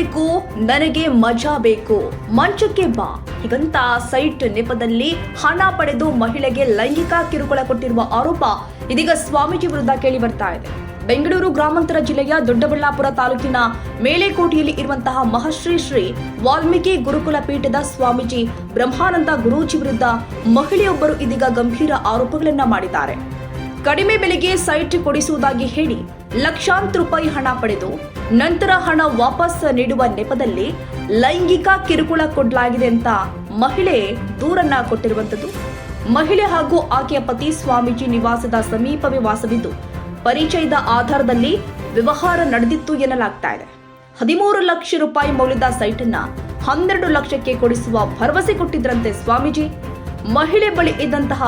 ಬೇಕು ನನಗೆ ಮಜಾ ಬೇಕು ಮಂಚಕ್ಕೆ ಬಾ ಹೀಗಂತ ಸೈಟ್ ನೆಪದಲ್ಲಿ ಹಣ ಪಡೆದು ಮಹಿಳೆಗೆ ಲೈಂಗಿಕ ಕಿರುಕುಳ ಕೊಟ್ಟಿರುವ ಆರೋಪ ಇದೀಗ ಸ್ವಾಮೀಜಿ ವಿರುದ್ಧ ಕೇಳಿ ಬರ್ತಾ ಇದೆ. ಬೆಂಗಳೂರು ಗ್ರಾಮಾಂತರ ಜಿಲ್ಲೆಯ ದೊಡ್ಡಬಳ್ಳಾಪುರ ತಾಲೂಕಿನ ಮೇಲೆಕೋಟೆಯಲ್ಲಿ ಇರುವಂತಹ ಮಹರ್ಷಿ ಶ್ರೀ ವಾಲ್ಮೀಕಿ ಗುರುಕುಲ ಪೀಠದ ಸ್ವಾಮೀಜಿ ಬ್ರಹ್ಮಾನಂದ ಗುರೂಜಿ ವಿರುದ್ಧ ಮಹಿಳೆಯೊಬ್ಬರು ಇದೀಗ ಗಂಭೀರ ಆರೋಪಗಳನ್ನ ಮಾಡಿದ್ದಾರೆ. ಕಡಿಮೆ ಬೆಲೆಗೆ ಸೈಟ್ ಕೊಡಿಸುವುದಾಗಿ ಹೇಳಿ ಲಕ್ಷಾಂತರ ರೂಪಾಯಿ ಹಣ ಪಡೆದು ನಂತರ ಹಣ ವಾಪಸ್ ನೀಡುವ ನೆಪದಲ್ಲಿ ಲೈಂಗಿಕ ಕಿರುಕುಳ ಕೊಡಲಾಗಿದೆ ಅಂತ ಮಹಿಳೆ ದೂರನ್ನ ಕೊಟ್ಟಿರುವಂತದ್ದು. ಮಹಿಳೆ ಹಾಗೂ ಆಕೆಯ ಪತಿ ಸ್ವಾಮೀಜಿ ನಿವಾಸದ ಸಮೀಪವೇ ವಾಸವಿದ್ದು ಪರಿಚಯದ ಆಧಾರದಲ್ಲಿ ವ್ಯವಹಾರ ನಡೆದಿತ್ತು ಎನ್ನಲಾಗ್ತಾ ಇದೆ. 13 ಲಕ್ಷ ರೂಪಾಯಿ ಮೌಲ್ಯದ ಸೈಟ್ ಅನ್ನ 12 ಲಕ್ಷಕ್ಕೆ ಕೊಡಿಸುವ ಭರವಸೆ ಕೊಟ್ಟಿದ್ರಂತೆ ಸ್ವಾಮೀಜಿ. ಮಹಿಳೆ ಬಳಿ ಇದ್ದಂತಹ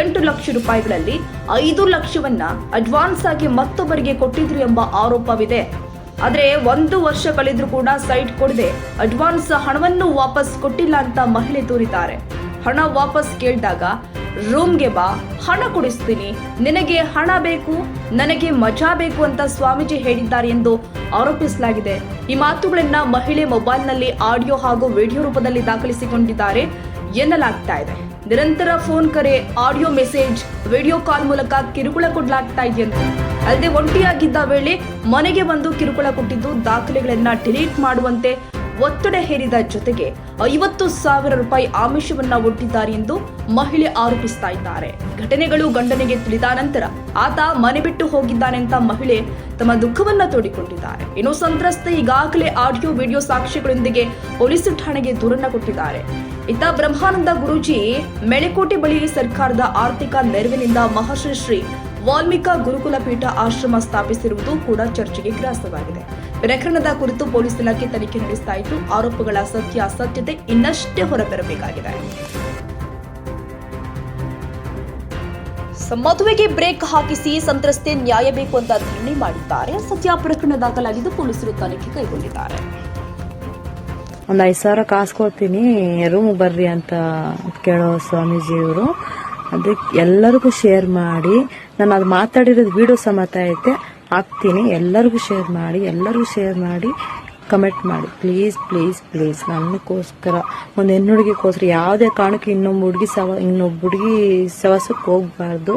8 ಲಕ್ಷ ರೂಪಾಯಿಗಳಲ್ಲಿ 5 ಲಕ್ಷವನ್ನ ಅಡ್ವಾನ್ಸ್ ಆಗಿ ಮತ್ತೊಬ್ಬರಿಗೆ ಕೊಟ್ಟಿದ್ರು ಎಂಬ ಆರೋಪವಿದೆ. ಆದ್ರೆ 1 ವರ್ಷ ಕಳೆದ್ರೂ ಕೂಡ ಸೈಟ್ ಕೊಡದೆ ಅಡ್ವಾನ್ಸ್ ಹಣವನ್ನು ವಾಪಸ್ ಕೊಟ್ಟಿಲ್ಲ ಅಂತ ಮಹಿಳೆ ದೂರಿದ್ದಾರೆ. ಹಣ ವಾಪಸ್ ಕೇಳಿದಾಗ ರೂಮ್ಗೆ ಬಾ, ಹಣ ಕೊಡಿಸ್ತೀನಿ, ನಿನಗೆ ಹಣ ಬೇಕು, ನನಗೆ ಮಜಾ ಬೇಕು ಅಂತ ಸ್ವಾಮೀಜಿ ಹೇಳಿದ್ದಾರೆ ಎಂದು ಆರೋಪಿಸಲಾಗಿದೆ. ಈ ಮಾತುಗಳನ್ನ ಮಹಿಳೆ ಮೊಬೈಲ್ನಲ್ಲಿ ಆಡಿಯೋ ಹಾಗೂ ವಿಡಿಯೋ ರೂಪದಲ್ಲಿ ದಾಖಲಿಸಿಕೊಂಡಿದ್ದಾರೆ ಎನ್ನಲಾಗ್ತಾ ಇದೆ. ನಿರಂತರ ಫೋನ್ ಕರೆ, ಆಡಿಯೋ ಮೆಸೇಜ್, ವಿಡಿಯೋ ಕಾಲ್ ಮೂಲಕ ಕಿರುಕುಳ ಕೊಡಲಾಗ್ತಾ ಇದೆಯಂತೆ. ಅಲ್ಲದೆ ಒಂಟಿಯಾಗಿದ್ದ ವೇಳೆ ಮನೆಗೆ ಬಂದು ಕಿರುಕುಳ ಕೊಟ್ಟಿದ್ದು ದಾಖಲೆಗಳನ್ನ ಡಿಲೀಟ್ ಮಾಡುವಂತೆ ಒತ್ತಡ ಹೇರಿದ ಜೊತೆಗೆ 50,000 ರೂಪಾಯಿ ಆಮಿಷವನ್ನ ಒಡ್ಡಿದ್ದಾರೆ ಎಂದು ಮಹಿಳೆ ಆರೋಪಿಸ್ತಾ ಇದ್ದಾರೆ. ಘಟನೆಗಳು ಗಂಡನಿಗೆ ತಿಳಿದ ನಂತರ ಆತ ಮನೆ ಬಿಟ್ಟು ಹೋಗಿದ್ದಾನೆ ಅಂತ ಮಹಿಳೆ ತಮ್ಮ ದುಃಖವನ್ನ ತೋಡಿಕೊಂಡಿದ್ದಾರೆ. ಇನ್ನು ಸಂತ್ರಸ್ತೆ ಈಗಾಗಲೇ ಆಡಿಯೋ ವಿಡಿಯೋ ಸಾಕ್ಷ್ಯಗಳೊಂದಿಗೆ ಪೊಲೀಸ್ ಠಾಣೆಗೆ ದೂರನ್ನ ಕೊಟ್ಟಿದ್ದಾರೆ. ಇತ್ತ ಬ್ರಹ್ಮಾನಂದ ಗುರೂಜಿ ಮೇಲೆಕೋಟೆ ಬಳಿ ಸರ್ಕಾರದ ಆರ್ಥಿಕ ನೆರವಿನಿಂದ ಮಹರ್ಷಿ ಶ್ರೀ ವಾಲ್ಮೀಕ ಗುರುಕುಲ ಪೀಠ ಆಶ್ರಮ ಸ್ಥಾಪಿಸಿರುವುದು ಕೂಡ ಚರ್ಚೆಗೆ ಗ್ರಾಸವಾಗಿದೆ. ಪ್ರಕರಣದ ಕುರಿತು ಪೊಲೀಸ್ ಇಲಾಖೆ ತನಿಖೆ ನಡೆಸ್ತಾ ಇದ್ದು ಆರೋಪಗಳ ಸತ್ಯಾಸತ್ಯತೆ ಇನ್ನಷ್ಟೇ ಹೊರಬರಬೇಕಾಗಿದೆ. ಮದುವೆಗೆ ಬ್ರೇಕ್ ಹಾಕಿಸಿ ಸಂತ್ರಸ್ತೆ ನ್ಯಾಯ ಬೇಕು ಅಂತ ಧರಣಿ ಮಾಡಿದ್ದಾರೆ. ಸದ್ಯ ಪ್ರಕರಣ ದಾಖಲಾಗಿದ್ದು ಪೊಲೀಸರು ತನಿಖೆ ಕೈಗೊಂಡಿದ್ದಾರೆ. ಒಂದು 5,000 ಕಾಸು ಕೊಡ್ತೀನಿ, ರೂಮ್ ಬರ್ರಿ ಅಂತ ಕೇಳೋ ಸ್ವಾಮೀಜಿಯವರು ಅದಕ್ಕೆ ಎಲ್ಲರಿಗೂ ಶೇರ್ ಮಾಡಿ, ನಾನು ಅದು ಮಾತಾಡಿರೋದು ವಿಡಿಯೋ ಸಮೇತ ಐತೆ ಹಾಕ್ತೀನಿ. ಎಲ್ಲರಿಗೂ ಶೇರ್ ಮಾಡಿ ಕಮೆಂಟ್ ಮಾಡಿ ಪ್ಲೀಸ್ ಪ್ಲೀಸ್ ಪ್ಲೀಸ್. ನನಗೋಸ್ಕರ ಒಂದು ಹೆಣ್ಣುಡುಗಿಗೋಸ್ಕರ ಯಾವುದೇ ಕಾರಣಕ್ಕೆ ಇನ್ನೊಬ್ಬ ಹುಡುಗಿ ಸವಾಸಕ್ಕೆ ಹೋಗ್ಬಾರ್ದು.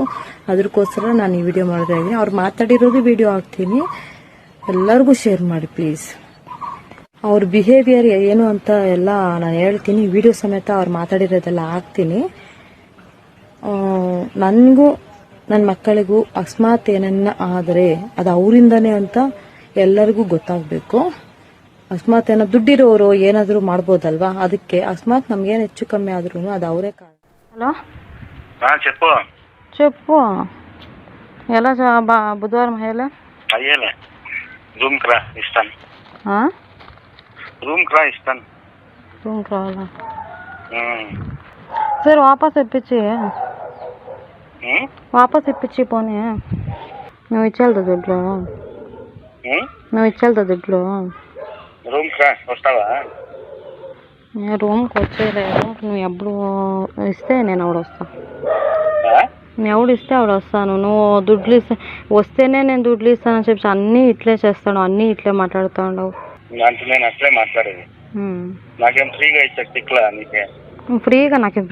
ಅದಕ್ಕೋಸ್ಕರ ನಾನು ಈ ವಿಡಿಯೋ ಮಾಡ್ತಾ ಇದ್ದೀನಿ. ಅವ್ರು ಮಾತಾಡಿರೋದು ವಿಡಿಯೋ ಹಾಕ್ತೀನಿ, ಎಲ್ಲರಿಗೂ ಶೇರ್ ಮಾಡಿ ಪ್ಲೀಸ್. ಅವ್ರ ಬಿಹೇವಿಯರ್ ಏನು ಅಂತ ಎಲ್ಲ ನಾನು ಹೇಳ್ತೀನಿ, ವಿಡಿಯೋ ಸಮೇತ ಅವ್ರು ಮಾತಾಡಿರೋದೆಲ್ಲ ಹಾಕ್ತೀನಿ. ನನಗೂ ನನ್ನ ಮಕ್ಕಳಿಗೂ ಅಕಸ್ಮಾತ್ ಏನನ್ನ ಆದರೆ ಅದು ಅವರಿಂದನೇ ಅಂತ ಎಲ್ಲರಿಗೂ ಗೊತ್ತಾಗಬೇಕು. ಅಕಸ್ಮಾತ್ ಏನೋ ದುಡ್ಡಿರೋರು ಏನಾದರೂ ಮಾಡ್ಬೋದಲ್ವಾ, ಅದಕ್ಕೆ ಅಕಸ್ಮಾತ್ ನಮ್ಗೇನು ಹೆಚ್ಚು ಕಮ್ಮಿ ಆದ್ರೂ ಅದು ಅವರೇ ಕಾರಣ. హలో చెప్పు చెప్పు ఎలా బుధవారం అయ్యేలా అయ్యేలే రూమ్కి రా ఇస్తాను రూమ్కి రా ఇస్తాను రూమ్కి రావాలా సరే వాపస్ ఇప్పించి పోనీ. నువ్వు ఇచ్చేళ్తా దుడ్లు రూమ్కి రా వస్తావా? రూమ్కి వచ్చేలేదు, నువ్వు ఎప్పుడు ఇస్తే నేను ఆవిడ వస్తాను. నువ్వు ఎవడు ఇస్తే ఆవిడ వస్తాను. నువ్వు దుడ్లు వస్తేనే నేను దుడ్లు ఇస్తానని చెప్పి అన్నీ ఇట్లే చేస్తాను, అన్నీ ఇట్లే మాట్లాడుతాడు. నేను అట్లే మాట్లాడేది. నాకేం ఫ్రీగా ఇచ్చాక తిక్కలా నీకే? ఫ్రీగా నాకేం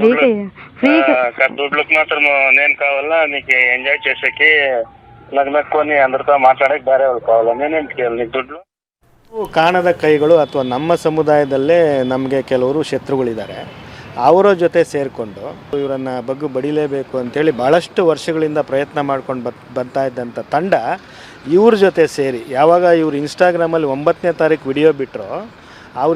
ఫ్రీగా దుడ్లకు మాత్రం నేను కావాలా? నీకు ఎంజాయ్ చేసేకి నగ్నక్కొని అందరితో మాట్లాడಕ್ಕೆ ಬೇರೆ వాళ్ళు కావాలా? నేనేంటి ಕೇಳಿ నీకు ದುಡ್ಡು? ಕಾಣದ ಕೈಗಳು ಅಥವಾ ನಮ್ಮ ಸಮುದಾಯದಲ್ಲೇ ನಮಗೆ ಕೆಲವರು ಶತ್ರುಗಳಿದ್ದಾರೆ. ಅವರ ಜೊತೆ ಸೇರಿಕೊಂಡು ಇವರನ್ನು ಬಗ್ಗು ಬಡಿಲೇಬೇಕು ಅಂತೇಳಿ ಭಾಳಷ್ಟು ವರ್ಷಗಳಿಂದ ಪ್ರಯತ್ನ ಮಾಡ್ಕೊಂಡು ಬರ್ತಾ ಇದ್ದಂಥ ತಂಡ ಇವ್ರ ಜೊತೆ ಸೇರಿ, ಯಾವಾಗ ಇವರು ಇನ್ಸ್ಟಾಗ್ರಾಮಲ್ಲಿ 9ನೇ ತಾರೀಕು ವಿಡಿಯೋ ಬಿಟ್ಟರು,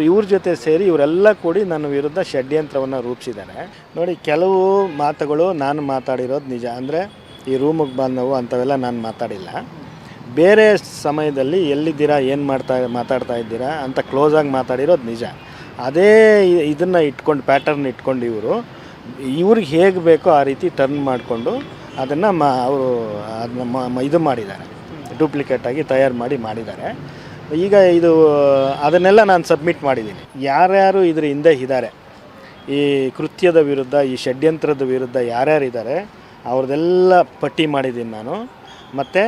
ಇವ್ರ ಜೊತೆ ಸೇರಿ ಇವರೆಲ್ಲ ಕೂಡಿ ನನ್ನ ವಿರುದ್ಧ ಷಡ್ಯಂತ್ರವನ್ನು ರೂಪಿಸಿದ್ದಾರೆ. ನೋಡಿ, ಕೆಲವು ಮಾತುಗಳು ನಾನು ಮಾತಾಡಿರೋದು ನಿಜ. ಅಂದರೆ ಈ ರೂಮಿಗೆ ಬಂದವು ಅಂಥವೆಲ್ಲ ನಾನು ಮಾತಾಡಿಲ್ಲ. ಬೇರೆ ಸಮಯದಲ್ಲಿ ಎಲ್ಲಿದ್ದೀರಾ, ಏನು ಮಾತಾಡ್ತಾ ಇದ್ದೀರಾ ಅಂತ ಕ್ಲೋಸಾಗಿ ಮಾತಾಡಿರೋದು ನಿಜ. ಅದೇ ಇದನ್ನು ಇಟ್ಕೊಂಡು ಪ್ಯಾಟರ್ನ್ ಇಟ್ಕೊಂಡು ಇವ್ರಿಗೆ ಹೇಗೆ ಬೇಕೋ ಆ ರೀತಿ ಟರ್ನ್ ಮಾಡಿಕೊಂಡು ಅದನ್ನು ಅವರು ಅದನ್ನ ಇದು ಮಾಡಿದ್ದಾರೆ, ಡೂಪ್ಲಿಕೇಟಾಗಿ ತಯಾರು ಮಾಡಿದ್ದಾರೆ. ಈಗ ಅದನ್ನೆಲ್ಲ ನಾನು ಸಬ್ಮಿಟ್ ಮಾಡಿದ್ದೀನಿ. ಯಾರ್ಯಾರು ಇದ್ರ ಹಿಂದೆ ಇದ್ದಾರೆ, ಈ ಕೃತ್ಯದ ವಿರುದ್ಧ, ಈ ಷಡ್ಯಂತ್ರದ ವಿರುದ್ಧ ಯಾರ್ಯಾರಿದ್ದಾರೆ ಅವ್ರದ್ದೆಲ್ಲ ಪಟ್ಟಿ ಮಾಡಿದ್ದೀನಿ ನಾನು. ಮತ್ತು